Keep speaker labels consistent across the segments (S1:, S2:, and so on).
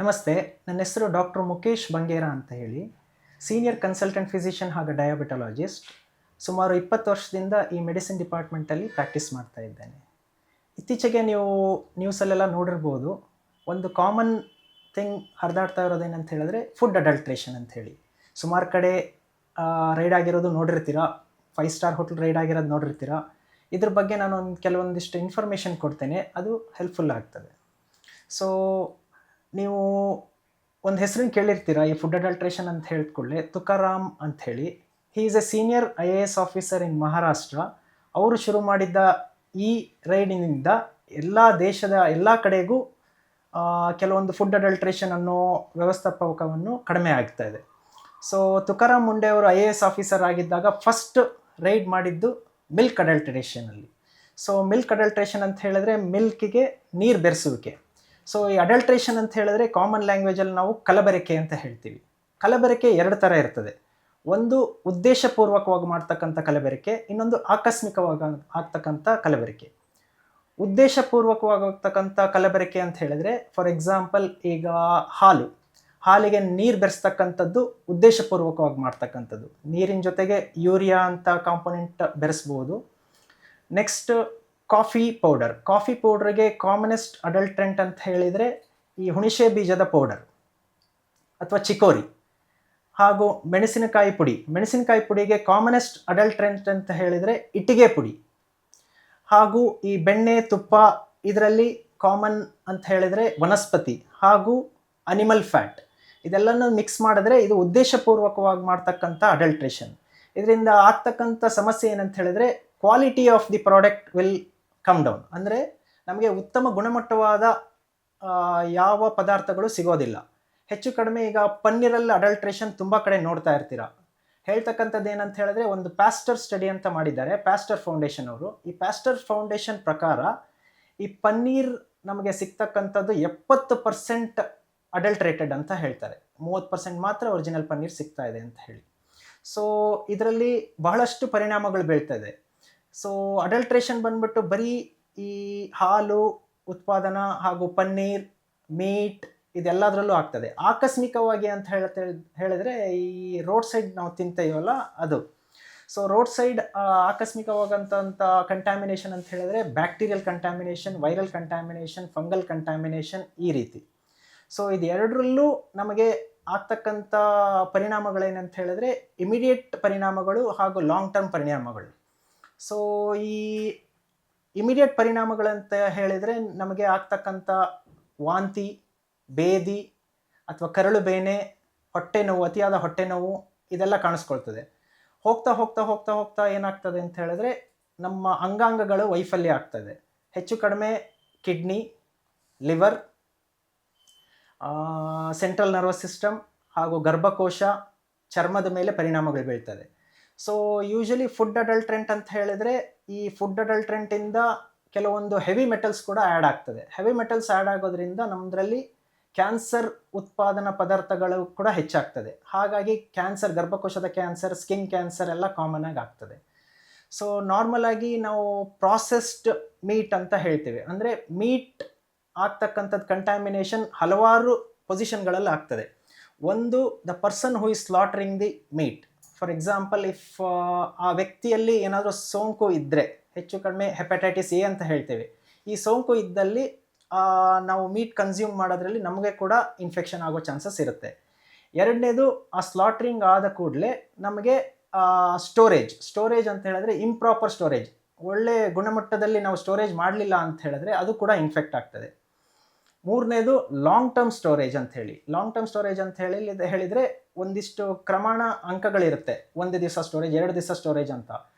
S1: ನಮಸ್ತೆ, ನನ್ನ ಹೆಸರು ಡಾಕ್ಟರ್ ಮುಕೇಶ್ ಬಂಗೇರ ಅಂತ ಹೇಳಿ. ಸೀನಿಯರ್ ಕನ್ಸಲ್ಟೆಂಟ್ ಫಿಸಿಷಿಯನ್ ಹಾಗೂ ಡಯಾಬಿಟಾಲಜಿಸ್ಟ್. ಸುಮಾರು 20 ವರ್ಷದಿಂದ ಈ ಮೆಡಿಸಿನ್ ಡಿಪಾರ್ಟ್ಮೆಂಟಲ್ಲಿ ಪ್ರಾಕ್ಟೀಸ್ ಮಾಡ್ತಾ ಇದ್ದೇನೆ. ಇತ್ತೀಚೆಗೆ ನೀವು ನ್ಯೂಸಲ್ಲೆಲ್ಲ ನೋಡಿರ್ಬೋದು, ಒಂದು ಕಾಮನ್ ಥಿಂಗ್ ಹರಿದಾಡ್ತಾ ಇರೋದೇನಂತ ಹೇಳಿದ್ರೆ ಫುಡ್ ಅಡಲ್ಟ್ರೇಷನ್ ಅಂತ ಹೇಳಿ. ಸುಮಾರು ಕಡೆ ರೈಡ್ ಆಗಿರೋದು ನೋಡಿರ್ತೀರಾ, 5 ಸ್ಟಾರ್ ಹೋಟೆಲ್ ರೈಡ್ ಆಗಿರೋದು ನೋಡಿರ್ತೀರಾ. ಇದ್ರ ಬಗ್ಗೆ ನಾನು ಕೆಲವೊಂದಿಷ್ಟು ಇನ್ಫಾರ್ಮೇಷನ್ ಕೊಡ್ತೇನೆ, ಅದು ಹೆಲ್ಪ್ಫುಲ್ ಆಗ್ತದೆ. ಸೊ ನೀವು ಒಂದು ಹೆಸರನ್ನು ಕೇಳಿರ್ತೀರ, ಈ ಫುಡ್ ಅಡಲ್ಟ್ರೇಷನ್ ಅಂತ ಹೇಳಿದ್ಕೊಳ್ಳೆ ತುಕಾರಾಮ್ ಅಂಥೇಳಿ. He is A senior IAS officer in Maharashtra. ಅವರು ಶುರು ಮಾಡಿದ್ದ ಈ ರೈಡಿನಿಂದ ಎಲ್ಲ ದೇಶದ ಎಲ್ಲ ಕಡೆಗೂ ಕೆಲವೊಂದು ಫುಡ್ ಅಡಲ್ಟ್ರೇಷನ್ ಅನ್ನೋ ವ್ಯವಸ್ಥಾಪಕವನ್ನು ಕಡಿಮೆ ಆಗ್ತಾ ಇದೆ. ಸೊ ತುಕಾರಾಮ್ ಮುಂಡೆ ಅವರು IAS ಆಫೀಸರ್ ಆಗಿದ್ದಾಗ ಫಸ್ಟ್ ರೈಡ್ ಮಾಡಿದ್ದು ಮಿಲ್ಕ್ ಅಡಲ್ಟ್ರೇಷನಲ್ಲಿ. ಸೊ ಮಿಲ್ಕ್ ಅಡಲ್ಟ್ರೇಷನ್ ಅಂತ ಹೇಳಿದ್ರೆ ಮಿಲ್ಕಿಗೆ ನೀರು ಬೆರೆಸುವಿಕೆ. ಸೊ ಈ ಅಡಲ್ಟ್ರೇಷನ್ ಅಂತ ಹೇಳಿದ್ರೆ ಕಾಮನ್ ಲ್ಯಾಂಗ್ವೇಜಲ್ಲಿ ನಾವು ಕಲಬೆರಕೆ ಅಂತ ಹೇಳ್ತೀವಿ. ಕಲಬೆರಕೆ 2 ಥರ ಇರ್ತದೆ. ಒಂದು ಉದ್ದೇಶಪೂರ್ವಕವಾಗಿ ಮಾಡ್ತಕ್ಕಂಥ ಕಲಬೆರಕೆ, ಇನ್ನೊಂದು ಆಕಸ್ಮಿಕವಾಗಿ ಆಗ್ತಕ್ಕಂಥ ಕಲಬೆರಕೆ. ಉದ್ದೇಶಪೂರ್ವಕವಾಗಿ ಆಗ್ತಕ್ಕಂಥ ಕಲಬೆರಕೆ ಅಂತ ಹೇಳಿದ್ರೆ, ಫಾರ್ ಎಕ್ಸಾಂಪಲ್ ಈಗ ಹಾಲಿಗೆ ನೀರು ಬೆರೆಸ್ತಕ್ಕಂಥದ್ದು ಉದ್ದೇಶಪೂರ್ವಕವಾಗಿ ಮಾಡ್ತಕ್ಕಂಥದ್ದು. ನೀರಿನ ಜೊತೆಗೆ ಯೂರಿಯಾ ಅಂತ ಕಾಂಪೊನೆಂಟ್ ಬೆರೆಸ್ಬೋದು. ನೆಕ್ಸ್ಟ್ ಕಾಫಿ ಪೌಡರ್ಗೆ ಕಾಮನೆಸ್ಟ್ ಅಡಲ್ಟ್ರೆಂಟ್ ಅಂತ ಹೇಳಿದರೆ ಈ ಹುಣಸೆ ಬೀಜದ ಪೌಡರ್ ಅಥವಾ ಚಿಕೋರಿ. ಹಾಗೂ ಮೆಣಸಿನಕಾಯಿ ಪುಡಿಗೆ ಕಾಮನೆಸ್ಟ್ ಅಡಲ್ಟ್ರೆಂಟ್ ಅಂತ ಹೇಳಿದರೆ ಇಟ್ಟಿಗೆ ಪುಡಿ. ಹಾಗೂ ಈ ಬೆಣ್ಣೆ ತುಪ್ಪ, ಇದರಲ್ಲಿ ಕಾಮನ್ ಅಂತ ಹೇಳಿದರೆ ವನಸ್ಪತಿ ಹಾಗೂ ಅನಿಮಲ್ ಫ್ಯಾಟ್. ಇದೆಲ್ಲನೂ ಮಿಕ್ಸ್ ಮಾಡಿದ್ರೆ ಇದು ಉದ್ದೇಶಪೂರ್ವಕವಾಗಿ ಮಾಡ್ತಕ್ಕಂಥ ಅಡಲ್ಟ್ರೇಷನ್. ಇದರಿಂದ ಆಗ್ತಕ್ಕಂಥ ಸಮಸ್ಯೆ ಏನಂತ ಹೇಳಿದ್ರೆ quality of the product will come down. ಅಂದರೆ ನಮಗೆ ಉತ್ತಮ ಗುಣಮಟ್ಟವಾದ ಯಾವ ಪದಾರ್ಥಗಳು ಸಿಗೋದಿಲ್ಲ. ಹೆಚ್ಚು ಕಡಿಮೆ ಈಗ ಪನ್ನೀರಲ್ಲಿ ಅಡಲ್ಟ್ರೇಷನ್ ತುಂಬ ಕಡೆ ನೋಡ್ತಾ ಇರ್ತೀರ. ಹೇಳ್ತಕ್ಕಂಥದ್ದು ಏನಂತ ಹೇಳಿದ್ರೆ, ಒಂದು ಪ್ಯಾಸ್ಟರ್ ಸ್ಟಡಿ ಅಂತ ಮಾಡಿದ್ದಾರೆ, ಪ್ಯಾಸ್ಟರ್ ಫೌಂಡೇಶನ್ ಅವರು. ಈ ಪ್ಯಾಸ್ಟರ್ ಫೌಂಡೇಶನ್ ಪ್ರಕಾರ ಈ ಪನ್ನೀರ್ ನಮಗೆ ಸಿಗ್ತಕ್ಕಂಥದ್ದು 70% ಅಡಲ್ಟ್ರೇಟೆಡ್ ಅಂತ ಹೇಳ್ತಾರೆ. 30% ಮಾತ್ರ ಒರಿಜಿನಲ್ ಪನ್ನೀರ್ ಸಿಗ್ತಾ ಇದೆ ಅಂತ ಹೇಳಿ. ಸೊ ಇದರಲ್ಲಿ ಬಹಳಷ್ಟು ಪರಿಣಾಮಗಳು ಬೀಳ್ತದೆ. ಸೊ ಅಡಲ್ಟ್ರೇಷನ್ ಬಂದ್ಬಿಟ್ಟು ಬರೀ ಈ ಹಾಲು ಉತ್ಪಾದನಾ ಹಾಗೂ ಪನ್ನೀರ್, ಮೀಟ್ ಇದೆಲ್ಲದರಲ್ಲೂ ಆಗ್ತದೆ. ಆಕಸ್ಮಿಕವಾಗಿ ಅಂತ ಹೇಳಿದ್ರೆ ಈ ರೋಡ್ ಸೈಡ್ ನಾವು ತಿಂತೀವಲ್ಲ ಅದು. ಸೊ ರೋಡ್ ಸೈಡ್ ಆಕಸ್ಮಿಕವಾಗಂಥ ಕಂಟ್ಯಾಮಿನೇಷನ್ ಅಂತ ಹೇಳಿದ್ರೆ bacterial contamination, viral contamination, fungal contamination, ಈ ರೀತಿ. ಸೊ ಇದು ಎರಡರಲ್ಲೂ ನಮಗೆ ಆಗ್ತಕ್ಕಂಥ ಪರಿಣಾಮಗಳೇನಂತ ಹೇಳಿದ್ರೆ ಇಮಿಡಿಯೇಟ್ ಪರಿಣಾಮಗಳು ಹಾಗೂ ಲಾಂಗ್ ಟರ್ಮ್ ಪರಿಣಾಮಗಳು. ಸೊ ಈ ಇಮಿಡಿಯೇಟ್ ಪರಿಣಾಮಗಳಂತ ಹೇಳಿದರೆ ನಮಗೆ ಆಗ್ತಕ್ಕಂಥ ವಾಂತಿ, ಬೇದಿ ಅಥವಾ ಕರಳು ಬೇನೆ, ಹೊಟ್ಟೆ ನೋವು, ಅತಿಯಾದ ಹೊಟ್ಟೆ ನೋವು ಇದೆಲ್ಲ ಕಾಣಿಸ್ಕೊಳ್ತದೆ. ಹೋಗ್ತಾ ಏನಾಗ್ತದೆ ಅಂತ ಹೇಳಿದ್ರೆ ನಮ್ಮ ಅಂಗಾಂಗಗಳು ವೈಫಲ್ಯ ಆಗ್ತದೆ. ಹೆಚ್ಚು ಕಡಿಮೆ kidney, liver, central nervous system ಹಾಗೂ ಗರ್ಭಕೋಶ, ಚರ್ಮದ ಮೇಲೆ ಪರಿಣಾಮಗಳು ಬೀಳ್ತದೆ. ಸೊ ಯೂಶಲಿ ಫುಡ್ ಅಡಲ್ಟ್ರೆಂಟ್ ಅಂತ ಹೇಳಿದರೆ ಈ ಫುಡ್ ಅಡಲ್ಟ್ರೆಂಟಿಂದ ಕೆಲವೊಂದು ಹೆವಿ ಮೆಟಲ್ಸ್ ಕೂಡ ಆ್ಯಡ್ ಆಗ್ತದೆ. ಹೆವಿ ಮೆಟಲ್ಸ್ ಆ್ಯಡ್ ಆಗೋದ್ರಿಂದ ನಮ್ಮದ್ರಲ್ಲಿ ಕ್ಯಾನ್ಸರ್ ಉತ್ಪಾದನಾ ಪದಾರ್ಥಗಳು ಕೂಡ ಹೆಚ್ಚಾಗ್ತದೆ. ಹಾಗಾಗಿ ಕ್ಯಾನ್ಸರ್, ಗರ್ಭಕೋಶದ ಕ್ಯಾನ್ಸರ್, ಸ್ಕಿನ್ ಕ್ಯಾನ್ಸರ್ ಎಲ್ಲ ಕಾಮನ್ ಆಗಿ ಆಗ್ತದೆ. ಸೊ ನಾರ್ಮಲ್ ಆಗಿ ನಾವು ಪ್ರಾಸೆಸ್ಡ್ ಮೀಟ್ ಅಂತ ಹೇಳ್ತೀವಿ. ಅಂದರೆ ಮೀಟ್ ಆಗ್ತಕ್ಕಂಥದ್ದು ಕಂಟ್ಯಾಮಿನೇಷನ್ ಹಲವಾರು ಪೊಸಿಷನ್ಗಳಲ್ಲಿ ಆಗ್ತದೆ. ಒಂದು, the person who is ಸ್ಲಾಟರಿಂಗ್ the meet. For example, if ಆ ವ್ಯಕ್ತಿಯಲ್ಲಿ ಏನಾದರೂ ಸೋಂಕು ಇದ್ದರೆ, ಹೆಚ್ಚು ಕಡಿಮೆ ಹೆಪಟೈಟಿಸ್ A ಅಂತ ಹೇಳ್ತೇವೆ, ಈ ಸೋಂಕು ಇದ್ದಲ್ಲಿ ನಾವು ಮೀಟ್ ಕನ್ಸ್ಯೂಮ್ ಮಾಡೋದ್ರಲ್ಲಿ ನಮಗೆ ಕೂಡ ಇನ್ಫೆಕ್ಷನ್ ಆಗೋ ಚಾನ್ಸಸ್ ಇರುತ್ತೆ. ಎರಡನೇದು, ಆ ಸ್ಲಾಟ್ರಿಂಗ್ ಆದ ಕೂಡಲೇ ನಮಗೆ ಸ್ಟೋರೇಜ್ ಅಂತ ಹೇಳಿದ್ರೆ ಇಂಪ್ರಾಪರ್ ಸ್ಟೋರೇಜ್, ಒಳ್ಳೆ ಗುಣಮಟ್ಟದಲ್ಲಿ ನಾವು ಸ್ಟೋರೇಜ್ ಮಾಡಲಿಲ್ಲ ಅಂತ ಹೇಳಿದ್ರೆ ಅದು ಕೂಡ ಇನ್ಫೆಕ್ಟ್ ಆಗ್ತದೆ. ಮೂರನೇದು ಲಾಂಗ್ ಟರ್ಮ್ ಸ್ಟೋರೇಜ್ ಅಂತ ಹೇಳಿದರೆ ಒಂದಿಷ್ಟು ಪ್ರಮಾಣ ಅಂಕಗಳಿರುತ್ತೆ. 1 ದಿವಸ ಸ್ಟೋರೇಜ್, 2 ದಿವಸ ಸ್ಟೋರೇಜ್ ಅಂತ.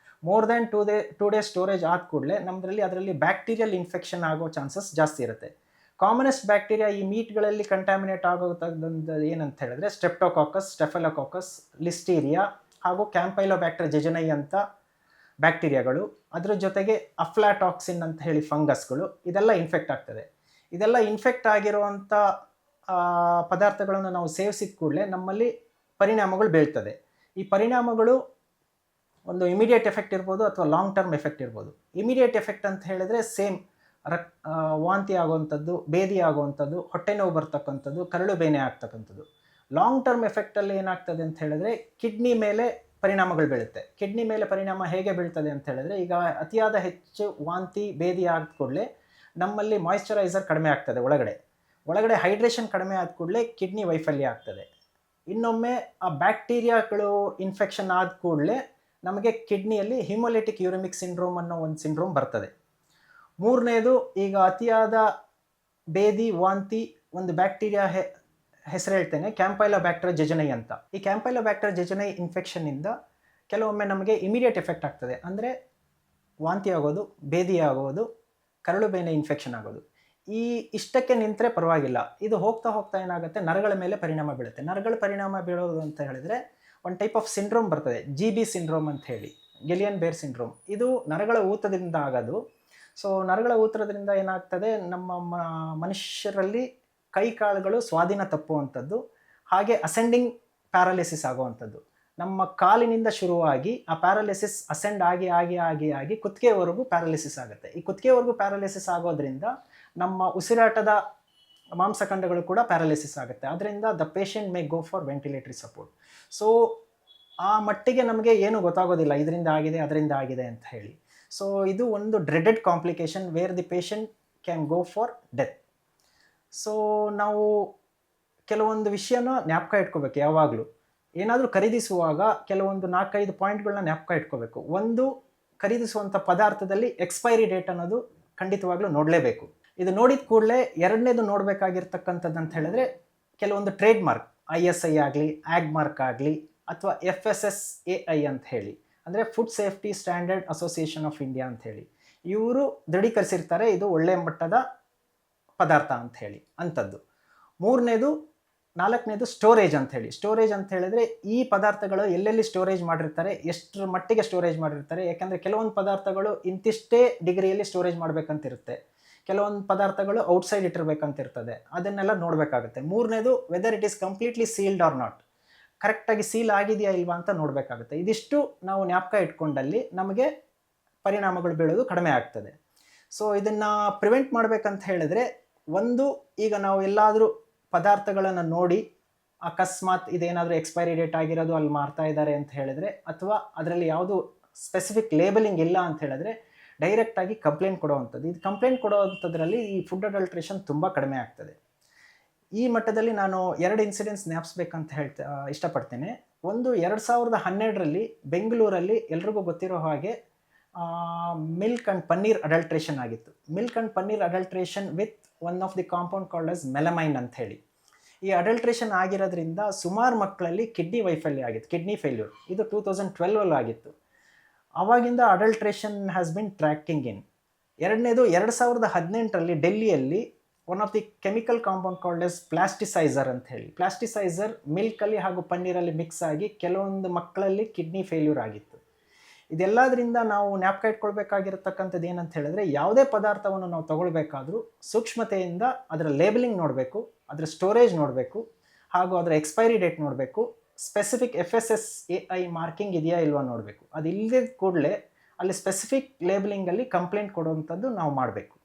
S1: ಮೋರ್ ದ್ಯಾನ್ 2 ಡೇಸ್ ಸ್ಟೋರೇಜ್ ಆದ ಕೂಡಲೇ ಅದರಲ್ಲಿ ಬ್ಯಾಕ್ಟೀರಿಯಲ್ ಇನ್ಫೆಕ್ಷನ್ ಆಗೋ ಚಾನ್ಸಸ್ ಜಾಸ್ತಿ ಇರುತ್ತೆ. ಕಾಮನೆಸ್ಟ್ ಬ್ಯಾಕ್ಟೀರಿಯಾ ಈ ಮೀಟ್ಗಳಲ್ಲಿ ಕಂಟ್ಯಾಮಿನೇಟ್ ಆಗೋದಂತ ಏನಂತ ಹೇಳಿದ್ರೆ ಸ್ಟ್ರೆಪ್ಟೋಕಾಕಸ್, ಸ್ಟೆಫೆಲೋಕಾಕಸ್, ಲಿಸ್ಟೀರಿಯಾ ಹಾಗೂ ಕ್ಯಾಂಪೈಲೋಬ್ಯಾಕ್ಟರ್ ಜೆಜನೈ ಅಂತ ಬ್ಯಾಕ್ಟೀರಿಯಾಗಳು. ಅದರ ಜೊತೆಗೆ ಅಫ್ಲಾಟಾಕ್ಸಿನ್ ಅಂತ ಹೇಳಿ ಫಂಗಸ್ಗಳು, ಇದೆಲ್ಲ ಇನ್ಫೆಕ್ಟ್ ಆಗ್ತದೆ. ಇದೆಲ್ಲ ಇನ್ಫೆಕ್ಟ್ ಆಗಿರುವಂಥ ಪದಾರ್ಥಗಳನ್ನು ನಾವು ಸೇವಿಸಿದ ಕೂಡಲೇ ನಮ್ಮಲ್ಲಿ ಪರಿಣಾಮಗಳು ಬೀಳ್ತದೆ. ಈ ಪರಿಣಾಮಗಳು ಒಂದು ಇಮಿಡಿಯೇಟ್ ಎಫೆಕ್ಟ್ ಇರ್ಬೋದು ಅಥವಾ ಲಾಂಗ್ ಟರ್ಮ್ ಎಫೆಕ್ಟ್ ಇರ್ಬೋದು. ಇಮಿಡಿಯೇಟ್ ಎಫೆಕ್ಟ್ ಅಂತ ಹೇಳಿದ್ರೆ ಸೇಮ್ ವಾಂತಿ ಆಗುವಂಥದ್ದು, ಬೇದಿ ಆಗುವಂಥದ್ದು, ಹೊಟ್ಟೆ ನೋವು ಬರ್ತಕ್ಕಂಥದ್ದು, ಕರಳು ಬೇನೆ ಆಗ್ತಕ್ಕಂಥದ್ದು. ಲಾಂಗ್ ಟರ್ಮ್ ಎಫೆಕ್ಟಲ್ಲಿ ಏನಾಗ್ತದೆ ಅಂತ ಹೇಳಿದ್ರೆ ಕಿಡ್ನಿ ಮೇಲೆ ಪರಿಣಾಮಗಳು ಬೀಳುತ್ತೆ. ಕಿಡ್ನಿ ಮೇಲೆ ಪರಿಣಾಮ ಹೇಗೆ ಬೀಳ್ತದೆ ಅಂತ ಹೇಳಿದ್ರೆ, ಈಗ ಅತಿಯಾದ ಹೆಚ್ಚು ವಾಂತಿ ಬೇದಿ ಆದ ಕೂಡಲೇ ನಮ್ಮಲ್ಲಿ ಮಾಯಿಶ್ಚರೈಸರ್ ಕಡಿಮೆ ಆಗ್ತದೆ ಒಳಗಡೆ ಹೈಡ್ರೇಷನ್ ಕಡಿಮೆ ಆದ ಕೂಡಲೇ ಕಿಡ್ನಿ ವೈಫಲ್ಯ ಆಗ್ತದೆ. ಇನ್ನೊಮ್ಮೆ ಆ ಬ್ಯಾಕ್ಟೀರಿಯಾಗಳು ಇನ್ಫೆಕ್ಷನ್ ಆದ ಕೂಡಲೇ ನಮಗೆ ಕಿಡ್ನಿಯಲ್ಲಿ ಹಿಮೋಲಿಟಿಕ್ ಯೂರಿಮಿಕ್ ಸಿಂಡ್ರೋಮ್ ಅನ್ನೋ ಒಂದು ಸಿಂಡ್ರೋಮ್ ಬರ್ತದೆ. ಮೂರನೇದು, ಈಗ ಅತಿಯಾದ ಬೇದಿ ವಾಂತಿ ಒಂದು ಬ್ಯಾಕ್ಟೀರಿಯಾ ಹೆಸರು ಹೇಳ್ತೇನೆ, ಕ್ಯಾಂಪೈಲೋಬ್ಯಾಕ್ಟರ್ ಜೆಜನೈ ಅಂತ. ಈ ಕ್ಯಾಂಪೈಲೋಬ್ಯಾಕ್ಟರ್ ಜೆಜನೈ ಇನ್ಫೆಕ್ಷನ್ನಿಂದ ಕೆಲವೊಮ್ಮೆ ನಮಗೆ ಇಮಿಡಿಯೇಟ್ ಎಫೆಕ್ಟ್ ಆಗ್ತದೆ. ಅಂದರೆ ವಾಂತಿ ಆಗೋದು, ಬೇದಿ ಆಗೋದು, ಕರಳು ಬೇನೆ ಇನ್ಫೆಕ್ಷನ್ ಆಗೋದು. ಇಷ್ಟಕ್ಕೆ ನಿಂತರೆ ಪರವಾಗಿಲ್ಲ. ಇದು ಹೋಗ್ತಾ ಹೋಗ್ತಾ ಏನಾಗುತ್ತೆ, ನರಗಳ ಮೇಲೆ ಪರಿಣಾಮ ಬೀಳುತ್ತೆ. ನರಗಳ ಪರಿಣಾಮ ಬೀಳೋದು ಅಂತ ಹೇಳಿದ್ರೆ ಒಂದು ಟೈಪ್ ಆಫ್ ಸಿಂಡ್ರೋಮ್ ಬರ್ತದೆ, GB ಸಿಂಡ್ರೋಮ್ ಅಂತ ಹೇಳಿ, ಗೆಲಿಯನ್ ಬೇರ್ ಸಿಂಡ್ರೋಮ್. ಇದು ನರಗಳ ಊತದಿಂದ ಆಗೋದು. ಸೊ ನರಗಳ ಊತದಿಂದ ಏನಾಗ್ತದೆ, ನಮ್ಮ ಮನುಷ್ಯರಲ್ಲಿ ಕೈ ಕಾಲುಗಳು ಸ್ವಾಧೀನ ತಪ್ಪುವಂಥದ್ದು, ಹಾಗೆ ಅಸೆಂಡಿಂಗ್ ಪ್ಯಾರಾಲಿಸಿಸ್ ಆಗುವಂಥದ್ದು. ನಮ್ಮ ಕಾಲಿನಿಂದ ಶುರುವಾಗಿ ಆ ಪ್ಯಾರಾಲಿಸಿಸ್ ಅಸೆಂಡ್ ಆಗಿ ಆಗಿ ಆಗಿ ಆಗಿ ಕುತ್ತಿಗೆವರೆಗೂ ಪ್ಯಾರಾಲಿಸಿಸ್ ಆಗುತ್ತೆ. ಈ ಕುತ್ತಿಗೆವರೆಗೂ ಪ್ಯಾರಾಲಿಸಿಸ್ ಆಗೋದ್ರಿಂದ ನಮ್ಮ ಉಸಿರಾಟದ ಮಾಂಸಖಂಡಗಳು ಕೂಡ ಪ್ಯಾರಾಲಿಸಿಸ್ ಆಗುತ್ತೆ. ಅದರಿಂದ the patient may go for ventilatory support. So ಆ ಮಟ್ಟಿಗೆ ನಮಗೆ ಏನು ಗೊತ್ತಾಗೋದಿಲ್ಲ ಇದರಿಂದ ಆಗಿದೆ ಅದರಿಂದ ಆಗಿದೆ ಅಂತ ಹೇಳಿ. ಸೊ ಇದು ಒಂದು dreaded complication where the patient can go for death. So ನಾವು ಕೆಲವೊಂದು ವಿಷಯನ ಜ್ಞಾಪಕ ಇಟ್ಕೋಬೇಕು. ಯಾವಾಗಲೂ ಏನಾದರೂ ಖರೀದಿಸುವಾಗ ಕೆಲವೊಂದು 4-5 ಪಾಯಿಂಟ್ಗಳನ್ನ ಜ್ಞಾಪಕ ಇಟ್ಕೋಬೇಕು. ಒಂದು, ಖರೀದಿಸುವಂಥ ಪದಾರ್ಥದಲ್ಲಿ ಎಕ್ಸ್ಪೈರಿ ಡೇಟ್ ಅನ್ನೋದು ಖಂಡಿತವಾಗ್ಲೂ ನೋಡಲೇಬೇಕು. ಇದು ನೋಡಿದ ಕೂಡಲೇ ಎರಡನೇದು ನೋಡಬೇಕಾಗಿರ್ತಕ್ಕಂಥದ್ದು ಅಂತ ಹೇಳಿದ್ರೆ ಕೆಲವೊಂದು ಟ್ರೇಡ್ ಮಾರ್ಕ್, ISI ಆಗಲಿ, ಆಗ್ ಮಾರ್ಕ್ ಆಗಲಿ, ಅಥವಾ FSSAI ಅಂತ ಹೇಳಿ, ಅಂದರೆ food safety standard association of India ಅಂತ ಹೇಳಿ, ಇವರು ದೃಢೀಕರಿಸಿರ್ತಾರೆ ಇದು ಒಳ್ಳೆಯ ಮಟ್ಟದ ಪದಾರ್ಥ ಅಂತ ಹೇಳಿ ಅಂಥದ್ದು. ನಾಲ್ಕನೇದು ಸ್ಟೋರೇಜ್ ಅಂತ ಹೇಳಿ. ಸ್ಟೋರೇಜ್ ಅಂತ ಹೇಳಿದ್ರೆ ಈ ಪದಾರ್ಥಗಳು ಎಲ್ಲೆಲ್ಲಿ ಸ್ಟೋರೇಜ್ ಮಾಡಿರ್ತಾರೆ, ಎಷ್ಟರ ಮಟ್ಟಿಗೆ ಸ್ಟೋರೇಜ್ ಮಾಡಿರ್ತಾರೆ. ಯಾಕಂದರೆ ಕೆಲವೊಂದು ಪದಾರ್ಥಗಳು ಇಂತಿಷ್ಟೇ ಡಿಗ್ರಿಯಲ್ಲಿ ಸ್ಟೋರೇಜ್ ಮಾಡಬೇಕಂತಿರುತ್ತೆ, ಕೆಲವೊಂದು ಪದಾರ್ಥಗಳು ಔಟ್ಸೈಡ್ ಇಟ್ಟಿರ್ಬೇಕಂತಿರ್ತದೆ. ಅದನ್ನೆಲ್ಲ ನೋಡಬೇಕಾಗುತ್ತೆ. ಮೂರನೇದು, whether it is completely sealed or not, ಕರೆಕ್ಟಾಗಿ ಸೀಲ್ ಆಗಿದೆಯಾ ಇಲ್ವಾ ಅಂತ ನೋಡಬೇಕಾಗುತ್ತೆ. ಇದಿಷ್ಟು ನಾವು ಜ್ಞಾಪಕ ಇಟ್ಕೊಂಡಲ್ಲಿ ನಮಗೆ ಪರಿಣಾಮಗಳು ಬೀಳೋದು ಕಡಿಮೆ ಆಗ್ತದೆ. ಸೊ ಇದನ್ನು ಪ್ರಿವೆಂಟ್ ಮಾಡಬೇಕಂತ ಹೇಳಿದ್ರೆ, ಒಂದು, ಈಗ ನಾವು ಎಲ್ಲಾದರೂ ಪದಾರ್ಥಗಳನ್ನು ನೋಡಿ ಅಕಸ್ಮಾತ್ ಇದೇನಾದರೂ ಎಕ್ಸ್ಪೈರಿ ಡೇಟ್ ಆಗಿರೋದು ಅಲ್ಲಿ ಮಾರ್ತಾ ಇದ್ದಾರೆ ಅಂತ ಹೇಳಿದ್ರೆ, ಅಥವಾ ಅದರಲ್ಲಿ ಯಾವುದು ಸ್ಪೆಸಿಫಿಕ್ ಲೇಬಲಿಂಗ್ ಇಲ್ಲ ಅಂತ ಹೇಳಿದ್ರೆ ಡೈರೆಕ್ಟಾಗಿ ಕಂಪ್ಲೇಂಟ್ ಕೊಡುವಂಥದ್ದು. ಇದು ಕಂಪ್ಲೇಂಟ್ ಕೊಡುವಂಥದ್ರಲ್ಲಿ ಈ ಫುಡ್ ಅಡಲ್ಟ್ರೇಷನ್ ತುಂಬ ಕಡಿಮೆ ಆಗ್ತದೆ. ಈ ಮಟ್ಟದಲ್ಲಿ ನಾನು 2 ಇನ್ಸಿಡೆಂಟ್ಸ್ ಜ್ಞಾಪಿಸ್ಬೇಕಂತ ಇಷ್ಟಪಡ್ತೇನೆ. ಒಂದು, 2012ರಲ್ಲಿ ಬೆಂಗಳೂರಲ್ಲಿ ಎಲ್ರಿಗೂ ಗೊತ್ತಿರೋ ಹಾಗೆ ಮಿಲ್ಕ್ ಆ್ಯಂಡ್ ಪನ್ನೀರ್ ಅಡಲ್ಟ್ರೇಷನ್ ಆಗಿತ್ತು. Milk and paneer adulteration with one of the compound called as melamine ಅಂತ ಹೇಳಿ. ಈ ಅಡಲ್ಟ್ರೇಷನ್ ಆಗಿರೋದ್ರಿಂದ ಸುಮಾರು ಮಕ್ಕಳಲ್ಲಿ ಕಿಡ್ನಿ ವೈಫಲ್ಯ ಆಗಿತ್ತು, ಕಿಡ್ನಿ ಫೇಲ್ಯೂರ್. ಇದು 2012 ಆಗಿತ್ತು. ಆವಾಗಿಂದ adulteration has been tracking in. ಎರಡನೇದು, 2018ರಲ್ಲಿ ಡೆಲ್ಲಿಯಲ್ಲಿ one of the chemical compound called as plasticiser ಅಂತ ಹೇಳಿ. ಪ್ಲಾಸ್ಟಿಸೈಸರ್ ಮಿಲ್ಕಲ್ಲಿ ಹಾಗೂ ಪನ್ನೀರಲ್ಲಿ ಮಿಕ್ಸ್ ಆಗಿ ಕೆಲವೊಂದು ಮಕ್ಕಳಲ್ಲಿ ಕಿಡ್ನಿ ಫೇಲ್ಯೂರ್ ಆಗಿತ್ತು. ಇದೆಲ್ಲದರಿಂದ ನಾವು ಜ್ಞಾಪಕ ಇಟ್ಕೊಳ್ಬೇಕಾಗಿರ್ತಕ್ಕಂಥದ್ದು ಏನಂತ ಹೇಳಿದ್ರೆ, ಯಾವುದೇ ಪದಾರ್ಥವನ್ನು ನಾವು ತಗೊಳ್ಬೇಕಾದ್ರೂ ಸೂಕ್ಷ್ಮತೆಯಿಂದ ಅದರ ಲೇಬಲಿಂಗ್ ನೋಡಬೇಕು, ಅದರ ಸ್ಟೋರೇಜ್ ನೋಡಬೇಕು, ಹಾಗೂ ಅದರ ಎಕ್ಸ್ಪೈರಿ ಡೇಟ್ ನೋಡಬೇಕು, ಸ್ಪೆಸಿಫಿಕ್ FSSAI ಮಾರ್ಕಿಂಗ್ ಇದೆಯಾ ಇಲ್ವಾ ನೋಡಬೇಕು. ಅದು ಇಲ್ಲದ ಕೂಡಲೇ ಅಲ್ಲಿ ಸ್ಪೆಸಿಫಿಕ್ ಲೇಬಲಿಂಗಲ್ಲಿ ಕಂಪ್ಲೇಂಟ್ ಕೊಡುವಂಥದ್ದು ನಾವು ಮಾಡಬೇಕು.